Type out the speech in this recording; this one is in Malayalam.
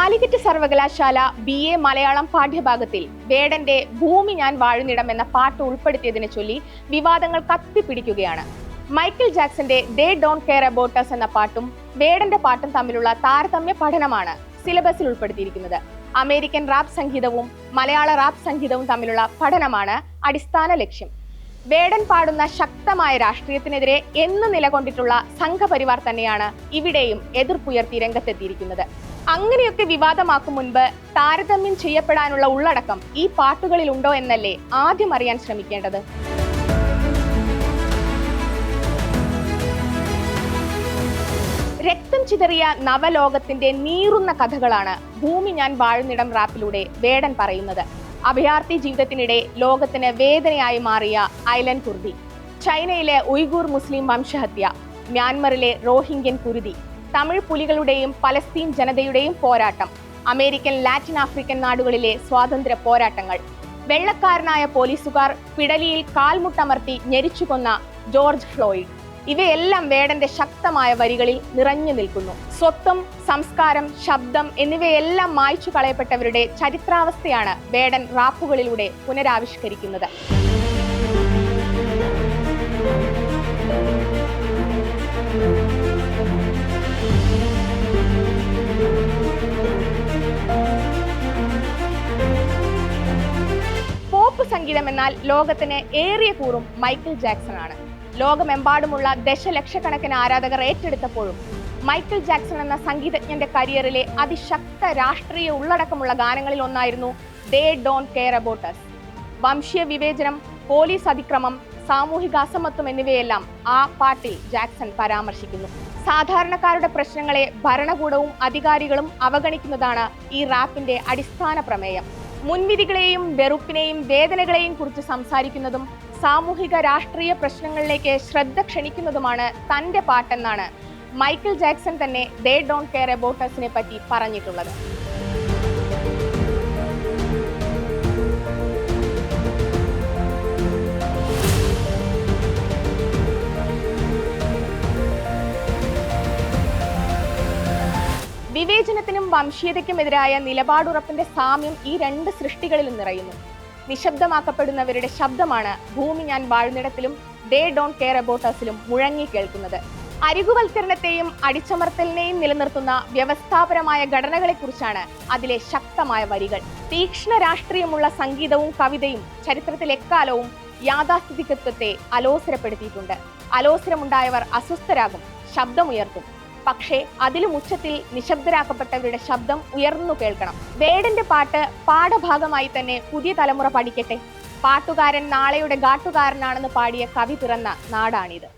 കാലിക്കറ്റ് സർവകലാശാല BA മലയാളം പാഠ്യഭാഗത്തിൽ വേടന്റെ ഭൂമി ഞാൻ വാഴുന്നിടം എന്ന പാട്ട് ഉൾപ്പെടുത്തിയതിനെ ചൊല്ലി വിവാദങ്ങൾ കത്തിപ്പിടിക്കുകയാണ്. മൈക്കിൾ ജാക്സന്റെ they don't care about us എന്ന പാട്ടും വേടന്റെ പാട്ടും തമ്മിലുള്ള താരതമ്യ പഠനമാണ് സിലബസിൽ ഉൾപ്പെടുത്തിയിരിക്കുന്നത്. അമേരിക്കൻ റാപ്പ് സംഗീതവും മലയാള റാപ്പ് സംഗീതവും തമ്മിലുള്ള പഠനമാണ് അടിസ്ഥാന ലക്ഷ്യം. വേടൻ പാടുന്ന ശക്തമായ രാഷ്ട്രീയത്തിനെതിരെ എന്ന് നിലകൊണ്ടിട്ടുള്ള സംഘപരിവാർ തന്നെയാണ് ഇവിടെയും എതിർപ്പുയർത്തി രംഗത്തെത്തിയിരിക്കുന്നത്. അങ്ങനെയൊക്കെ വിവാദമാക്കും മുൻപ് താരതമ്യം ചെയ്യപ്പെടാനുള്ള ഉള്ളടക്കം ഈ പാട്ടുകളിൽ ഉണ്ടോ എന്നല്ലേ ആദ്യം അറിയാൻ ശ്രമിക്കേണ്ടത്. രക്തം ചിതറിയ നവലോകത്തിന്റെ നീറുന്ന കഥകളാണ് ഭൂമി ഞാൻ വാഴുന്നിടം റാപ്പിലൂടെ വേടൻ പറയുന്നത്. അഭയാർത്ഥി ജീവിതത്തിനിടെ ലോകത്തിന് വേദനയായി മാറിയ ഐലൻ കുർദി, ചൈനയിലെ ഉയ്ഗൂർ മുസ്ലിം വംശഹത്യ, മ്യാൻമറിലെ റോഹിംഗ്യൻ കുരുതി, തമിഴ് പുലികളുടെയും പലസ്തീൻ ജനതയുടെയും പോരാട്ടം, അമേരിക്കൻ ലാറ്റിൻ ആഫ്രിക്കൻ നാടുകളിലെ സ്വാതന്ത്ര്യ പോരാട്ടങ്ങൾ, വെള്ളക്കാരനായ പോലീസുകാർ പിടലിയിൽ കാൽമുട്ടമർത്തി ഞെരിച്ചുകൊന്ന ജോർജ് ഫ്ലോയിഡ്, ഇവയെല്ലാം വേടന്റെ ശക്തമായ വരികളിൽ നിറഞ്ഞു നിൽക്കുന്നു. സ്വത്വം, സംസ്കാരം, ശബ്ദം എന്നിവയെല്ലാം മായ്ച്ചു കളയപ്പെട്ടവരുടെ ചരിത്രാവസ്ഥയാണ് വേടൻ റാപ്പുകളിലൂടെ പുനരാവിഷ്കരിക്കുന്നത്. പോപ്പ് സംഗീതം എന്നാൽ ലോകത്തിന് ഏറിയ കൂറും മൈക്കിൾ ജാക്സൺ ആണ്. ലോകമെമ്പാടുമുള്ള ദശലക്ഷക്കണക്കിന് ആരാധകർ ഏറ്റെടുത്തപ്പോഴും മൈക്കിൾ ജാക്സൺ എന്ന സംഗീതജ്ഞന്റെ കരിയറിലെ അതിശക്ത രാഷ്ട്രീയ ഉള്ളടക്കമുള്ള ഗാനങ്ങളിൽ ഒന്നായിരുന്നു they don't care about us. വംശീയ വിവേചനം, പോലീസ് അതിക്രമം, സാമൂഹിക അസമത്വം എന്നിവയെല്ലാം ആ പാട്ടിൽ ജാക്സൺ പരാമർശിക്കുന്നു. സാധാരണക്കാരുടെ പ്രശ്നങ്ങളെ ഭരണകൂടവും അധികാരികളും അവഗണിക്കുന്നതാണ് ഈ റാപ്പിന്റെ അടിസ്ഥാന പ്രമേയം. മുൻവിധികളെയും വെറുപ്പിനെയും വേദനകളെയും കുറിച്ച് സംസാരിക്കുന്നതും സാമൂഹിക രാഷ്ട്രീയ പ്രശ്നങ്ങളിലേക്ക് ശ്രദ്ധ ക്ഷണിക്കുന്നതുമാണ് തന്റെ പാട്ടെന്നാണ് മൈക്കിൾ ജാക്സൺ തന്നെ ദേ ഡോണ്ട് കെയർ അബൌട്ട് അസിനെ പറ്റി പറഞ്ഞിട്ടുള്ളത്. വിവേചനത്തിനും വംശീയതയ്ക്കുമെതിരായ നിലപാടുറപ്പിന്റെ സാമ്യം ഈ രണ്ട് സൃഷ്ടികളിലും നിറയുന്നു. നിശബ്ദമാക്കപ്പെടുന്നവരുടെ ശബ്ദമാണ് ഭൂമി ഞാൻ വാഴുന്നിടത്തിലും ദേ ഡോണ്ട് കെയർ അബൌട്ട് അസിലും മുഴങ്ങി കേൾക്കുന്നത്. അരികുവൽക്കരണത്തെയും അടിച്ചമർത്തലിനെയും നിലനിർത്തുന്ന വ്യവസ്ഥാപരമായ ഘടനകളെക്കുറിച്ചാണ് അതിലെ ശക്തമായ വരികൾ. തീക്ഷ്ണ രാഷ്ട്രീയമുള്ള സംഗീതവും കവിതയും ചരിത്രത്തിൽ എക്കാലവും യാഥാസ്ഥിതികത്വത്തെ അലോസരപ്പെടുത്തിയിട്ടുണ്ട്. അലോസരമുണ്ടായവർ അസ്വസ്ഥരാകും, ശബ്ദമുയർത്തും. പക്ഷേ അതിലും ഉച്ചത്തിൽ നിശബ്ദരാക്കപ്പെട്ടവരുടെ ശബ്ദം ഉയർന്നു കേൾക്കണം. വേടന്റെ പാട്ട് പാഠഭാഗമായി തന്നെ പുതിയ തലമുറ പഠിക്കട്ടെ. പാട്ടുകാരൻ നാളെയുടെ ഗാട്ടുകാരനാണെന്ന് പാടിയ കവി പിറന്ന നാടാണിത്.